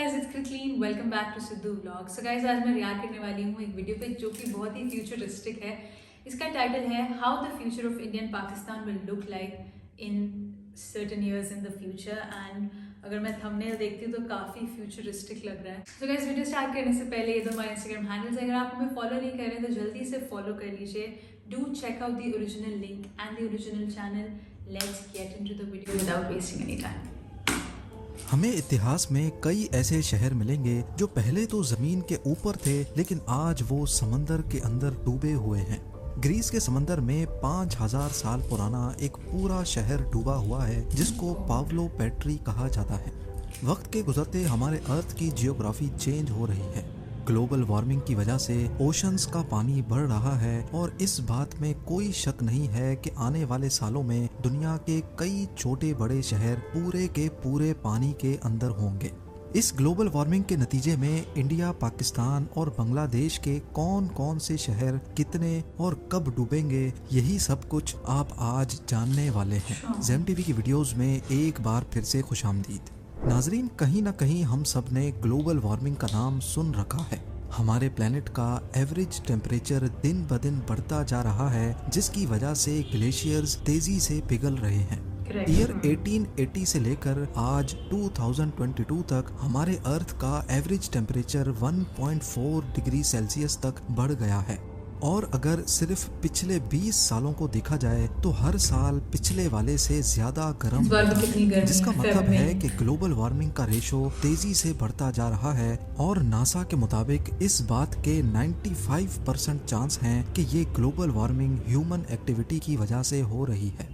Guys, it's Christine. Welcome back to Sidhu vlog. So guys, आज मैं react करने वाली हूँ एक वीडियो पे जो कि बहुत ही फ्यूचरिस्टिक है। इसका टाइटल है how the future of Indian Pakistan will look like in certain years in the future. And अगर मैं थंबनेल देखती हूँ तो काफ़ी फ्यूचरिस्टिक लग रहा है। सो गाइस, वीडियो स्टार्ट करने से पहले ये दो हमारे इंस्टाग्राम हैंडल्स, अगर आप हमें फॉलो नहीं कर रहे हैं तो जल्दी से फॉलो कर लीजिए। Do check out the original link and the original channel. Let's get into the video without wasting any time. हमें इतिहास में कई ऐसे शहर मिलेंगे जो पहले तो जमीन के ऊपर थे, लेकिन आज वो समंदर के अंदर डूबे हुए हैं। ग्रीस के समंदर में 5000 साल पुराना एक पूरा शहर डूबा हुआ है जिसको पावलो पेट्री कहा जाता है। वक्त के गुजरते हमारे अर्थ की जियोग्राफी चेंज हो रही है। ग्लोबल वार्मिंग की वजह से ओशंस का पानी बढ़ रहा है और इस बात में कोई शक नहीं है कि आने वाले सालों में दुनिया के कई छोटे बड़े शहर पूरे के पूरे पानी के अंदर होंगे। इस ग्लोबल वार्मिंग के नतीजे में इंडिया, पाकिस्तान और बांग्लादेश के कौन कौन से शहर कितने और कब डूबेंगे, यही सब कुछ आप आज जानने वाले हैं। ज़ेम टीवी की वीडियोस में एक बार फिर से खुशामदीद। नाजरीन, कहीं ना कहीं हम सब ने ग्लोबल वार्मिंग का नाम सुन रखा है। हमारे प्लेनेट का एवरेज टेम्परेचर दिन ब दिन बढ़ता जा रहा है, जिसकी वजह से ग्लेशियर्स तेजी से पिघल रहे हैं। ईयर 1880 से लेकर आज 2022 तक हमारे अर्थ का एवरेज टेम्परेचर 1.4 डिग्री सेल्सियस तक बढ़ गया है। और अगर सिर्फ पिछले 20 सालों को देखा जाए तो हर साल पिछले वाले से ज्यादा गर्म होता है, जिसका मतलब है कि ग्लोबल वार्मिंग का रेशो तेजी से बढ़ता जा रहा है। और नासा के मुताबिक इस बात के 95% चांस हैं कि ये ग्लोबल वार्मिंग ह्यूमन एक्टिविटी की वजह से हो रही है,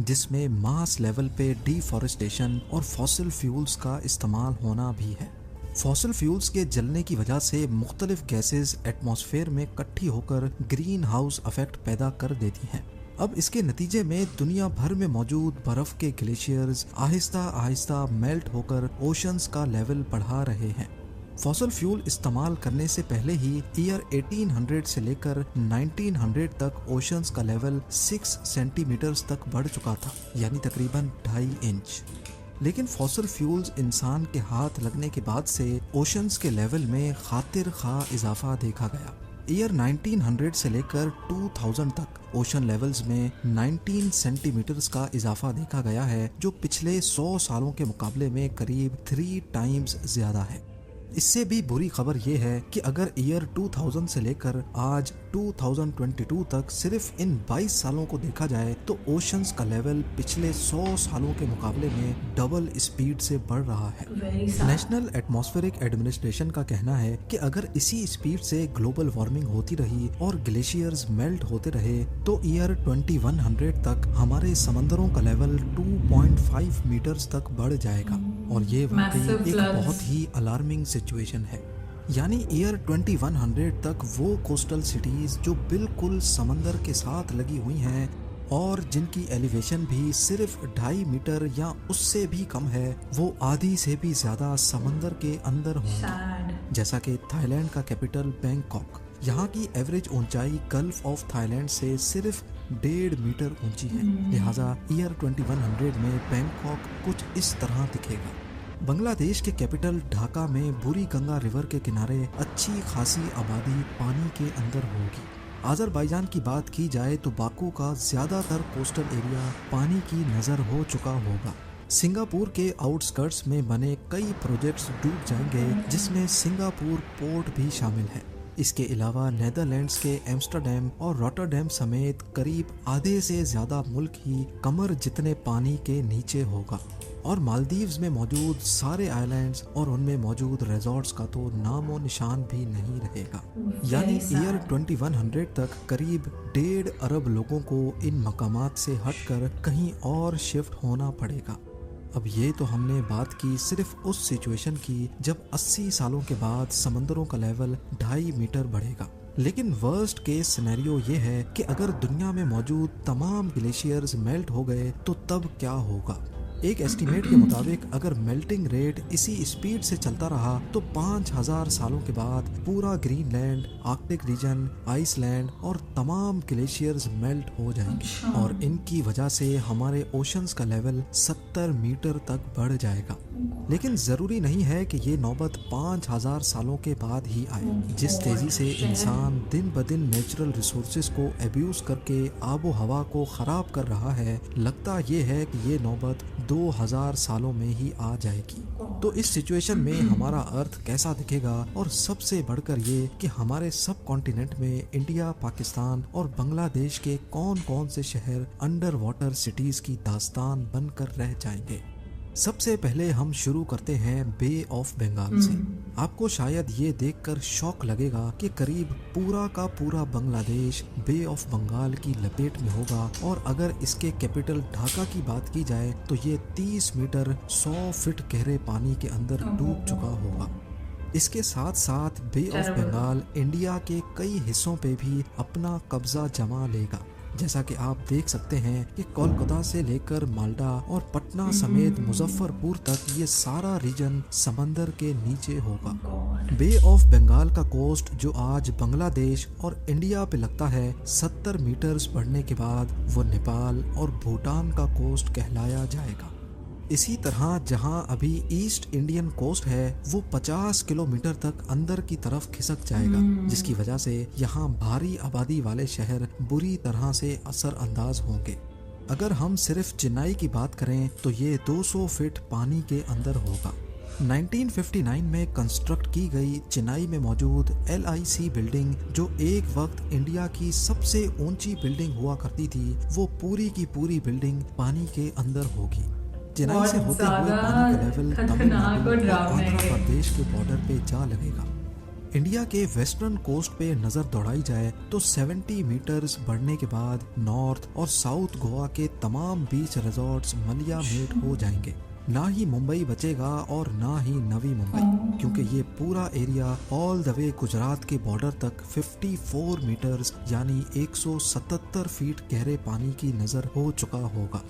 जिसमें मास लेवल पे डिफॉरेस्टेशन और फॉसिल फ्यूल्स का इस्तेमाल होना भी है। फॉसिल फ्यूल्स के जलने की वजह से मुख्तलिफ गैसेस एटमॉस्फेयर में इकट्ठी होकर ग्रीन हाउस इफेक्ट पैदा कर देती हैं। अब इसके नतीजे में दुनिया भर में मौजूद बर्फ के ग्लेशियर्स आहिस्ता आहिस्ता मेल्ट होकर ओशंस का लेवल बढ़ा रहे हैं। फॉसिल फ्यूल इस्तेमाल करने से पहले ही ईयर 1800 से लेकर 1900 तक ओशंस का लेवल 6 सेंटीमीटर्स तक बढ़ चुका था, यानी तकरीबन 2.5 इंच। लेकिन फॉसिल फ्यूल्स इंसान के हाथ लगने के बाद से ओशंस के लेवल में खातिर खा इजाफा देखा गया। ईयर 1900 से लेकर 2000 तक ओशन लेवल्स में 19 सेंटीमीटर्स का इजाफा देखा गया है, जो पिछले 100 सालों के मुकाबले में करीब 3 टाइम्स ज्यादा है। इससे भी बुरी खबर यह है कि अगर ईयर 2000 से लेकर आज 2022 तक सिर्फ इन 22 सालों को देखा जाए तो ओशंस का लेवल पिछले 100 सालों के मुकाबले में डबल स्पीड से बढ़ रहा है। नेशनल एटमॉस्फेरिक एडमिनिस्ट्रेशन का कहना है कि अगर इसी स्पीड से ग्लोबल वार्मिंग होती रही और ग्लेशियर्स मेल्ट होते रहे तो ईयर 2100 तक हमारे समंदरों का लेवल 2.5 मीटर्स तक बढ़ जाएगा। और ये वाकई एक बहुत ही अलार्मिंग सिचुएशन है। यानी ईयर 2100 तक वो कोस्टल सिटीज जो बिल्कुल समंदर के साथ लगी हुई हैं और जिनकी एलिवेशन भी सिर्फ 2.5 मीटर या उससे भी कम है, वो आधी से भी ज्यादा समंदर के अंदर होंगे। जैसा कि थाईलैंड का कैपिटल बैंकॉक, यहाँ की एवरेज ऊंचाई गल्फ ऑफ थाईलैंड से सिर्फ 1.5 मीटर ऊंची है। लिहाजा ईयर 2100 में बैंकॉक कुछ इस तरह दिखेगा। बांग्लादेश के कैपिटल ढाका में बुरी गंगा रिवर के किनारे अच्छी खासी आबादी पानी के अंदर होगी। अजरबैजान की बात की जाए तो बाकू का ज्यादातर कोस्टल एरिया पानी की नजर हो चुका होगा। सिंगापुर के आउटस्कर्ट्स में बने कई प्रोजेक्ट्स डूब जाएंगे, जिसमें सिंगापुर पोर्ट भी शामिल है। इसके अलावा नेदरलैंड्स के एम्स्टरडैम और रॉटरडैम समेत करीब आधे से ज्यादा मुल्क ही कमर जितने पानी के नीचे होगा। और मालदीव्स में मौजूद सारे आइलैंड्स और उनमें मौजूद रिजॉर्ट्स का तो नामो निशान भी नहीं रहेगा। यानी ईयर 2100 तक करीब 1.5 अरब लोगों को इन मकामात से हटकर कहीं और शिफ्ट होना पड़ेगा। अब ये तो हमने बात की सिर्फ उस सिचुएशन की जब 80 सालों के बाद समंदरों का लेवल 2.5 मीटर बढ़ेगा। लेकिन वर्स्ट केस सिनेरियो ये है कि अगर दुनिया में मौजूद तमाम ग्लेशियर्स मेल्ट हो गए तो तब क्या होगा। एक एस्टीमेट के मुताबिक अगर मेल्टिंग रेट इसी स्पीड से चलता रहा तो 5000 सालों के बाद पूरा ग्रीनलैंड, आर्कटिक रीजन, आइसलैंड और तमाम ग्लेशियर्स मेल्ट हो जाएंगे अच्छा। और इनकी वजह से हमारे ओशंस का लेवल 70 मीटर तक बढ़ जाएगा। लेकिन जरूरी नहीं है कि ये नौबत 5000 सालों के बाद ही आए। जिस तेजी से इंसान दिन ब दिन नेचुरल रिसोर्सेज को एब्यूज करके आबो हवा को खराब कर रहा है, लगता ये है कि ये नौबत 2000 सालों में ही आ जाएगी। तो इस सिचुएशन में हमारा अर्थ कैसा दिखेगा, और सबसे बढ़कर ये कि हमारे सब कॉन्टिनेंट में इंडिया, पाकिस्तान और बांग्लादेश के कौन कौन से शहर अंडर वाटर सिटीज की दास्तान बनकर रह जाएंगे। सबसे पहले हम शुरू करते हैं बे ऑफ बंगाल से। आपको शायद ये देखकर शौक लगेगा कि करीब पूरा का पूरा बांग्लादेश बे ऑफ बंगाल की लपेट में होगा, और अगर इसके कैपिटल ढाका की बात की जाए तो ये 30 मीटर 100 फीट गहरे पानी के अंदर डूब चुका होगा। इसके साथ साथ बे ऑफ बंगाल इंडिया के कई हिस्सों पे भी अपना कब्जा जमा लेगा। जैसा कि आप देख सकते हैं कि कोलकाता से लेकर माल्टा और पटना समेत मुजफ्फरपुर तक ये सारा रीजन समंदर के नीचे होगा। बे ऑफ बंगाल का कोस्ट जो आज बांग्लादेश और इंडिया पे लगता है, 70 मीटर्स बढ़ने के बाद वो नेपाल और भूटान का कोस्ट कहलाया जाएगा। इसी तरह जहां अभी ईस्ट इंडियन कोस्ट है वो 50 किलोमीटर तक अंदर की तरफ खिसक जाएगा, जिसकी वजह से यहाँ भारी आबादी वाले शहर बुरी तरह से असर अंदाज होंगे। अगर हम सिर्फ चेन्नई की बात करें तो ये 200 फीट पानी के अंदर होगा। 1959 में कंस्ट्रक्ट की गई चेन्नई में मौजूद LIC बिल्डिंग, जो एक वक्त इंडिया की सबसे ऊंची बिल्डिंग हुआ करती थी, वो पूरी की पूरी बिल्डिंग पानी के अंदर होगी। चेन्नई से होते हुए पानी का लेवल तमिलनाडु और आंध्र प्रदेश के बॉर्डर पे जा लगेगा। इंडिया के वेस्टर्न कोस्ट पे नजर दौड़ाई जाए तो 70 मीटर्स बढ़ने के बाद नॉर्थ और साउथ गोवा के तमाम बीच रिजॉर्ट्स मलिया मेट हो जाएंगे। ना ही मुंबई बचेगा और ना ही नवी मुंबई, क्योंकि ये पूरा area all the way Gujarat के बॉर्डर तक 54 मीटर्स यानी 177 फीट गहरे पानी की नजर हो चुका होगा।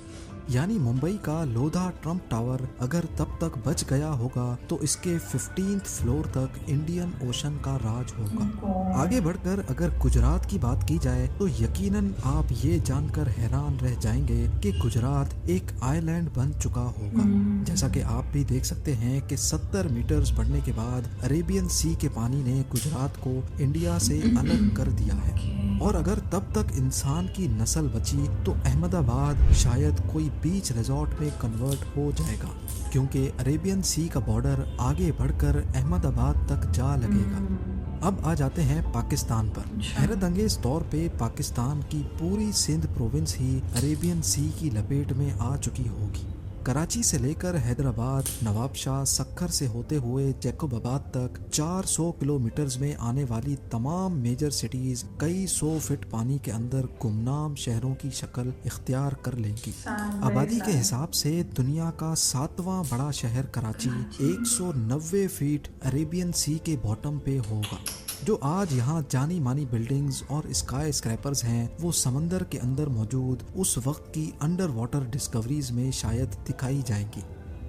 यानी मुंबई का लोधा ट्रम्प टावर अगर तब तक बच गया होगा तो इसके 15th फ्लोर तक इंडियन ओशन का राज होगा। आगे बढ़कर अगर गुजरात की बात की जाए तो यकीनन आप ये जानकर हैरान रह जाएंगे कि गुजरात एक आइलैंड बन चुका होगा। जैसा कि आप भी देख सकते हैं कि 70 मीटर्स बढ़ने के बाद अरेबियन सी के पानी ने गुजरात को इंडिया से अलग कर दिया है। और अगर तब तक इंसान की नस्ल बची तो अहमदाबाद शायद कोई बीच रिजॉर्ट में कन्वर्ट हो जाएगा, क्योंकि अरेबियन सी का बॉर्डर आगे बढ़कर अहमदाबाद तक जा लगेगा। अब आ जाते हैं पाकिस्तान पर। हैरत अंगेज तौर पे पाकिस्तान की पूरी सिंध प्रोविंस ही अरेबियन सी की लपेट में आ चुकी होगी। कराची से लेकर हैदराबाद, नवाबशाह, सक्खर से होते हुए जैकोबाबाद तक 400 किलोमीटर्स में आने वाली तमाम मेजर सिटीज कई 100 फीट पानी के अंदर गुमनाम शहरों की शक्ल इख्तियार कर लेंगी। आबादी के हिसाब से दुनिया का 7वां बड़ा शहर कराची 190 फीट अरेबियन सी के बॉटम पे होगा। जो आज यहाँ जानी मानी बिल्डिंग्स और स्काई स्क्रैपर्स हैं, वो समंदर के अंदर मौजूद उस वक्त की अंडर वाटर डिस्कवरीज में शायद दिखाई जाएंगी।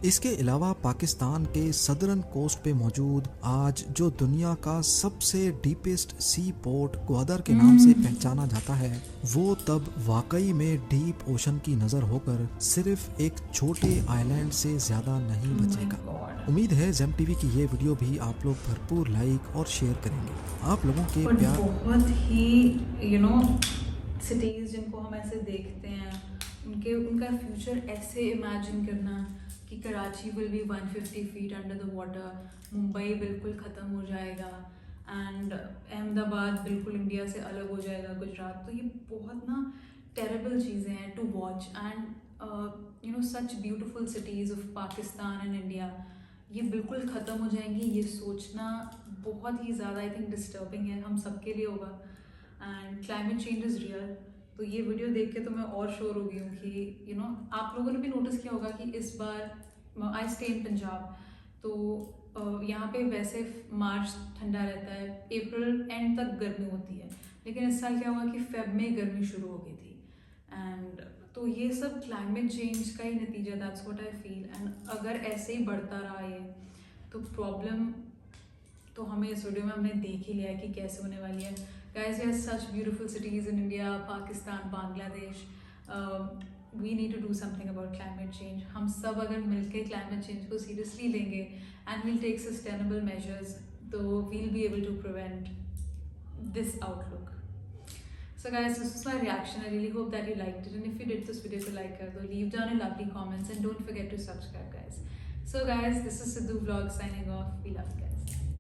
इसके अलावा पाकिस्तान के सदर्न कोस्ट पे मौजूद आज जो दुनिया का सबसे डीपेस्ट सी पोर्ट ग्वादर के नाम से पहचाना जाता है, वो तब वाकई में डीप ओशन की नज़र होकर सिर्फ एक छोटे आइलैंड से ज़्यादा नहीं बचेगा। उम्मीद है जेम टीवी की ये वीडियो भी आप लोग भरपूर लाइक और शेयर करेंगे। आप लोगों के प्यार बहुत ही सिटीज़ जिनको हम ऐसे देखते हैं, उनका फ्यूचर ऐसे इमेजिन करना कि Karachi will be 150 feet under the water, Mumbai बिल्कुल ख़त्म हो जाएगा एंड अहमदाबाद बिल्कुल इंडिया से अलग हो जाएगा, गुजरात। तो ये बहुत ना टेरेबल चीज़ें हैं to watch and such beautiful cities of Pakistan and India ये बिल्कुल ख़त्म हो जाएंगी। ये सोचना बहुत ही ज़्यादा आई थिंक डिस्टर्बिंग है, हम सबके लिए होगा। And climate change is real. तो ये वीडियो देख के तो मैं और श्योर हो गई हूँ कि आप लोगों ने भी नोटिस किया होगा कि इस बार आई स्टे इन पंजाब, तो यहाँ पे वैसे मार्च ठंडा रहता है, अप्रैल एंड तक गर्मी होती है, लेकिन इस साल क्या हुआ कि फेब में गर्मी शुरू हो गई थी। एंड तो ये सब क्लाइमेट चेंज का ही नतीजा, that's what I feel. And अगर ऐसे ही बढ़ता रहा ये तो प्रॉब्लम तो हमें इस वीडियो में हमने देख ही लिया है कि कैसे होने वाली है। Guys, we have such beautiful cities in India, Pakistan, Bangladesh. We need to do something about climate change. हम सब अगर मिलकर क्लाइमेट चेंज को सीरियसली लेंगे and will take sustainable measures, तो we'll be able to prevent this outlook. So guys, this was my reaction. I really hope that you liked it, and if you did this video, to like it, leave down your lovely comments and don't forget to subscribe, guys. So guys, this is Sidhu Vlog signing off. We love you guys.